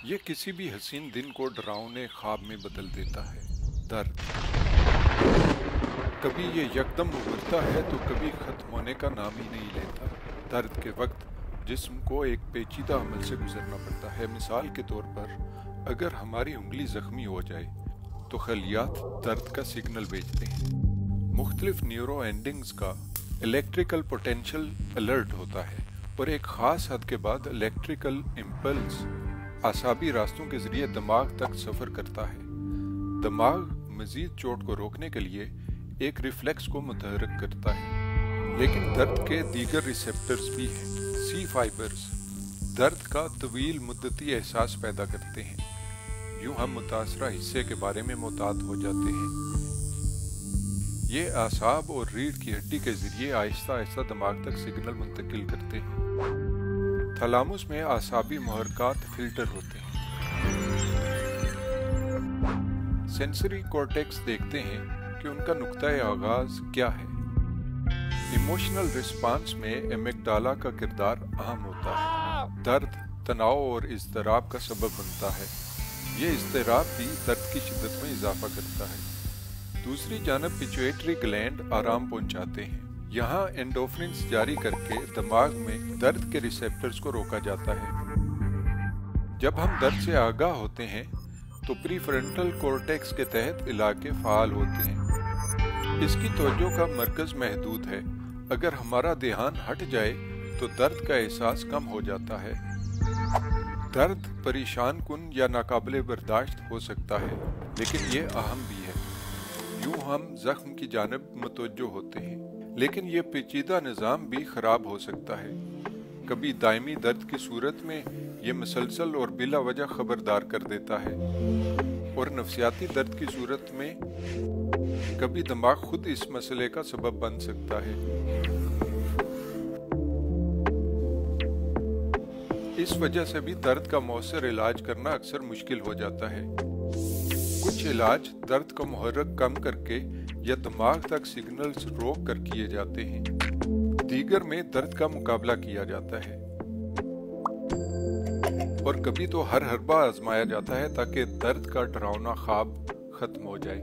یہ کسی بھی حسین دن کو ڈراؤنے خواب میں بدل دیتا ہے۔ درد کبھی یہ یکدم ابھرتا ہے تو کبھی ختم ہونے کا نام ہی نہیں لیتا۔ درد کے وقت جسم کو ایک پیچیدہ عمل سے گزرنا پڑتا ہے۔ مثال کے طور پر اگر ہماری انگلی زخمی ہو جائے تو خلیات درد کا سگنل بھیجتے ہیں۔ مختلف نیورو اینڈنگز کا الیکٹریکل پوٹینشل الرٹ ہوتا ہے اور ایک خاص حد کے بعد الیکٹریکل امپلس اعصابی راستوں کے ذریعے دماغ تک سفر کرتا ہے۔ دماغ مزید چوٹ کو روکنے کے لیے ایک ریفلیکس کو متحرک کرتا ہے، لیکن درد کے دیگر ریسیپٹرز بھی ہیں۔ سی فائبرز درد کا طویل مدتی احساس پیدا کرتے ہیں۔ یوں ہم متاثرہ حصے کے بارے میں محتاط ہو جاتے ہیں۔ یہ اعصاب اور ریڑھ کی ہڈی کے ذریعے آہستہ آہستہ دماغ تک سگنل منتقل کرتے ہیں۔ تھالاموس میں اعصابی محرکات فلٹر ہوتے ہیں۔ سینسری کورٹیکس دیکھتے ہیں کہ ان کا نقطۂ آغاز کیا ہے۔ ایموشنل رسپانس میں امیگڈالا کا کردار اہم ہوتا ہے۔ درد تناؤ اور اضطراب کا سبب بنتا ہے۔ یہ اضطراب بھی درد کی شدت میں اضافہ کرتا ہے۔ دوسری جانب پیچویٹری گلینڈ آرام پہنچاتے ہیں۔ یہاں اینڈورفنز جاری کر کے دماغ میں درد کے ریسیپٹرز کو روکا جاتا ہے۔ جب ہم درد سے آگاہ ہوتے ہیں تو پری فرنٹل کورٹیکس کے تحت علاقے فعال ہوتے ہیں۔ اس کی توجہ کا مرکز محدود ہے۔ اگر ہمارا دھیان ہٹ جائے تو درد کا احساس کم ہو جاتا ہے۔ درد پریشان کن یا ناقابل برداشت ہو سکتا ہے، لیکن یہ اہم بھی ہے۔ یوں ہم زخم کی جانب متوجہ ہوتے ہیں، لیکن یہ پیچیدہ نظام بھی خراب ہو سکتا ہے۔ کبھی دائمی درد کی صورت میں یہ مسلسل اور بلا وجہ خبردار کر دیتا ہے، اور نفسیاتی درد کی صورت میں کبھی دماغ خود اس مسئلے کا سبب بن سکتا ہے۔ اس وجہ سے بھی درد کا مؤثر علاج کرنا اکثر مشکل ہو جاتا ہے۔ کچھ علاج درد کو محرک کم کر کے یا دماغ تک سگنلز روک کر کیے جاتے ہیں۔ دیگر میں درد کا مقابلہ کیا جاتا ہے، اور کبھی تو ہر حربہ آزمایا جاتا ہے تاکہ درد کا ڈراؤنا خواب ختم ہو جائے۔